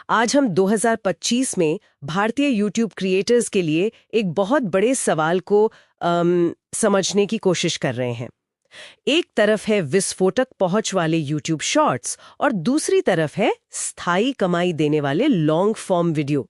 आज हम 2025 में भारतीय यूट्यूब क्रिएटर्स के लिए एक बहुत बड़े सवाल को समझने की कोशिश कर रहे हैं। एक तरफ है विस्फोटक पहुंच वाले यूट्यूब शॉर्ट्स और दूसरी तरफ है स्थायी कमाई देने वाले लॉन्ग फॉर्म वीडियो।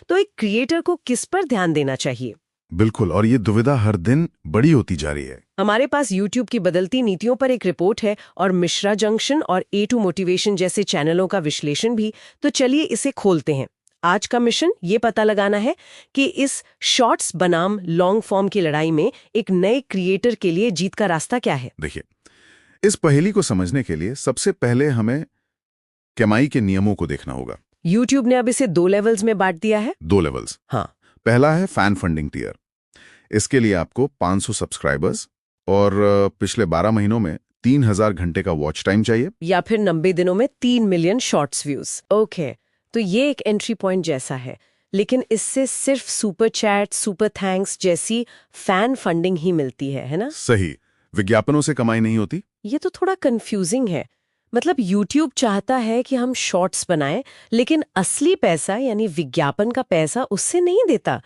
तो एक क्रिएटर को किस पर ध्यान देना चाहिए? बिल्कुल, और ये दुविधा हर दिन बड़ी होती जा रही है। हमारे पास YouTube की बदलती नीतियों पर एक रिपोर्ट है और मिश्रा जंक्शन और A2 मोटिवेशन जैसे चैनलों का विश्लेषण भी। तो चलिए इसे खोलते हैं। आज का मिशन ये पता लगाना है कि इस शॉर्ट्स बनाम लॉन्ग फॉर्म की लड़ाई में एक नए क्रिएटर के लिए जीत का रास्ता क्या है। देखिए, इस पहेली को समझने के लिए सबसे पहले हमें कमाई के नियमों को देखना होगा। YouTube ने अब इसे 2 लेवल्स में बांट दिया है। 2 लेवल्स। हाँ, पहला है फैन फंडिंग टियर। इसके लिए आपको 500 सब्सक्राइबर्स और पिछले 12 महीनों में 3000 घंटे का वॉच टाइम चाहिए, या फिर 90 दिनों में 3 मिलियन शॉर्ट्स व्यूज। ओके, तो ये एक एंट्री पॉइंट जैसा है, लेकिन इससे सिर्फ सुपर चैट, सुपर थैंक्स जैसी फैन फंडिंग ही मिलती है ना? सही। विज्ञापनों से कमाई नहीं होती। ये तो थोड़ा कंफ्यूजिंग है। मतलब YouTube चाहता है कि हम शॉर्ट्स बनाएं, लेकिन असली पैसा यानी विज्ञापन का पैसा उससे नहीं देता।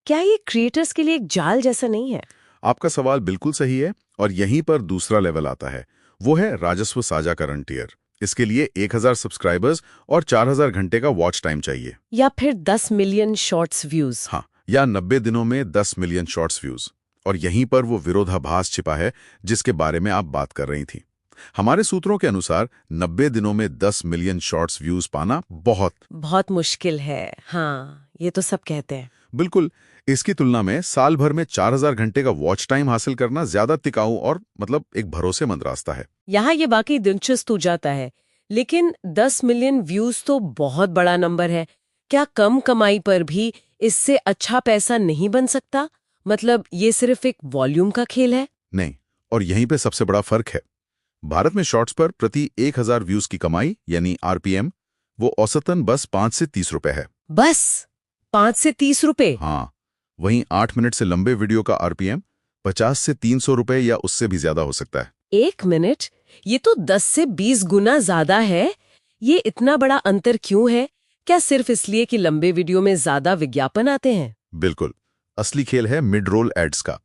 क्या ये क्रिएटर्स के लिए एक जाल जैसा नहीं है? आपका सवाल बिल्कुल सही है, और यहीं पर दूसरा लेवल आता है। वो है राजस्व साझाकरण टियर। इसके लिए 1000 सब्सक्राइबर्स और 4000 घंटे का वॉच टाइम चाहिए, या फिर 10 मिलियन शॉर्ट्स व्यूज। हाँ, या 90 दिनों में 10 मिलियन शॉर्ट्स व्यूज। और यहीं पर वो विरोधाभास छिपा है जिसके बारे में आप बात कर रही थी। हमारे सूत्रों के अनुसार 90 दिनों में 10 मिलियन शॉर्ट्स व्यूज पाना बहुत मुश्किल है। हाँ, ये तो सब कहते हैं। बिल्कुल। इसकी तुलना में साल भर में 4000 घंटे का वॉच टाइम हासिल करना ज्यादा टिकाऊ और एक भरोसेमंद रास्ता है। यहाँ ये वाकई दिलचस्प हो जाता है, लेकिन 10 मिलियन व्यूज तो बहुत बड़ा नंबर है। क्या कम कमाई पर भी इससे अच्छा पैसा नहीं बन सकता? मतलब ये सिर्फ एक वॉल्यूम का खेल है? नहीं, और यहीं पे सबसे बड़ा फर्क है। भारत में शॉर्ट्स पर प्रति 1000 व्यूज की कमाई यानी RPM वो औसतन बस 5 से 30 रुपए है। बस 5 से 30 रुपए? हाँ, वहीं 8 मिनट से लंबे वीडियो का RPM 50 से 300 रुपए या उससे भी ज्यादा हो सकता है। 1 मिनट? ये तो 10 से 20 गुना ज्यादा है। ये इतना बड़ा अंतर क्यों है? क्या सिर्फ इसलिए कि लंबे वीडियो में ज्यादा विज्ञापन आते हैं? बिल्कुल। असली खेल है मिड रोल एड्स का।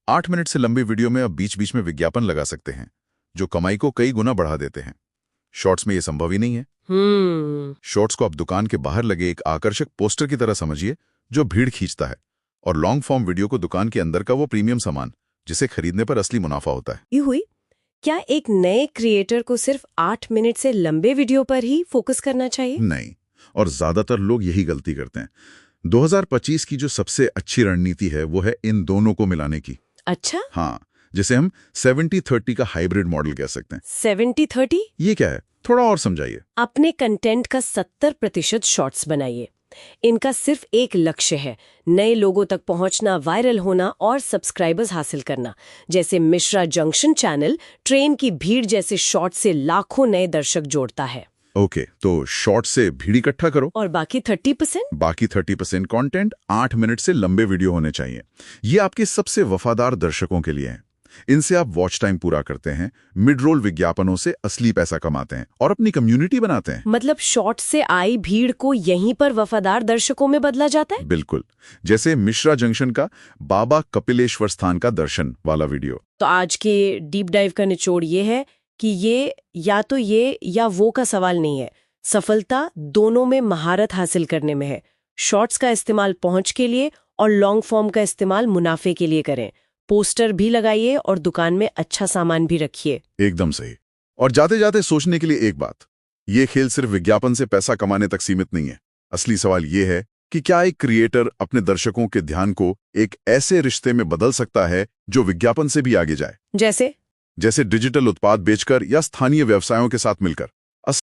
8 मिनट से लंबी वीडियो में आप बीच बीच में विज्ञापन लगा सकते हैं, जो कमाई को कई गुना बढ़ा देते हैं। शॉर्ट्स में ये संभव ही नहीं है। शॉर्ट्स को आप दुकान के बाहर लगे एक आकर्षक पोस्टर की तरह समझिए जो भीड़ खींचता है, और लॉन्ग फॉर्म वीडियो को दुकान के अंदर का वो प्रीमियम सामान जिसे खरीदने पर असली मुनाफा होता है। ये हुई। क्या एक नए क्रिएटर को सिर्फ 8 मिनट से लंबे वीडियो पर ही फोकस करना चाहिए? नहीं, और ज्यादातर लोग यही गलती करते हैं। 2025 की जो सबसे अच्छी रणनीति है वो है इन दोनों को मिलाने की। अच्छा? हाँ, जिसे हम 70-30 का हाइब्रिड मॉडल कह सकते हैं। 70-30? ये क्या है, थोड़ा और समझाइए। अपने कंटेंट का 70% शॉर्ट्स बनाइए। इनका सिर्फ एक लक्ष्य है, नए लोगों तक पहुंचना, वायरल होना और सब्सक्राइबर्स हासिल करना। जैसे मिश्रा जंक्शन चैनल ट्रेन की भीड़ जैसे शॉर्ट से लाखों नए दर्शक जोड़ता है। ओके, तो शॉर्ट से भीड़ इकट्ठा करो और बाकी 30%? बाकी 30% कंटेंट 8 मिनट से लंबे वीडियो होने चाहिए। ये आपके सबसे वफादार दर्शकों के लिए है। इनसे आप वॉच टाइम पूरा करते हैं, मिड रोल विज्ञापनों से असली पैसा कमाते हैं और अपनी कम्युनिटी बनाते हैं। मतलब शॉर्ट से आई भीड़ को यहीं पर वफादार दर्शकों में बदला जाता है? बिल्कुल, जैसे मिश्रा जंक्शन का बाबा कपिलेश्वर स्थान का दर्शन वाला वीडियो। तो आज के डीप डाइव का निचोड़ ये है कि ये या वो का सवाल नहीं है। सफलता दोनों में महारत हासिल करने में है। शॉर्ट्स का इस्तेमाल पहुंच के लिए और लॉन्ग फॉर्म का इस्तेमाल मुनाफे के लिए करें। पोस्टर भी लगाइए और दुकान में अच्छा सामान भी रखिए। एकदम सही। और जाते जाते सोचने के लिए एक बात, ये खेल सिर्फ विज्ञापन से पैसा कमाने तक सीमित नहीं है। असली सवाल ये है कि क्या एक क्रिएटर अपने दर्शकों के ध्यान को एक ऐसे रिश्ते में बदल सकता है जो विज्ञापन से भी आगे जाए। जैसे डिजिटल उत्पाद बेचकर या स्थानीय व्यवसायों के साथ मिलकर।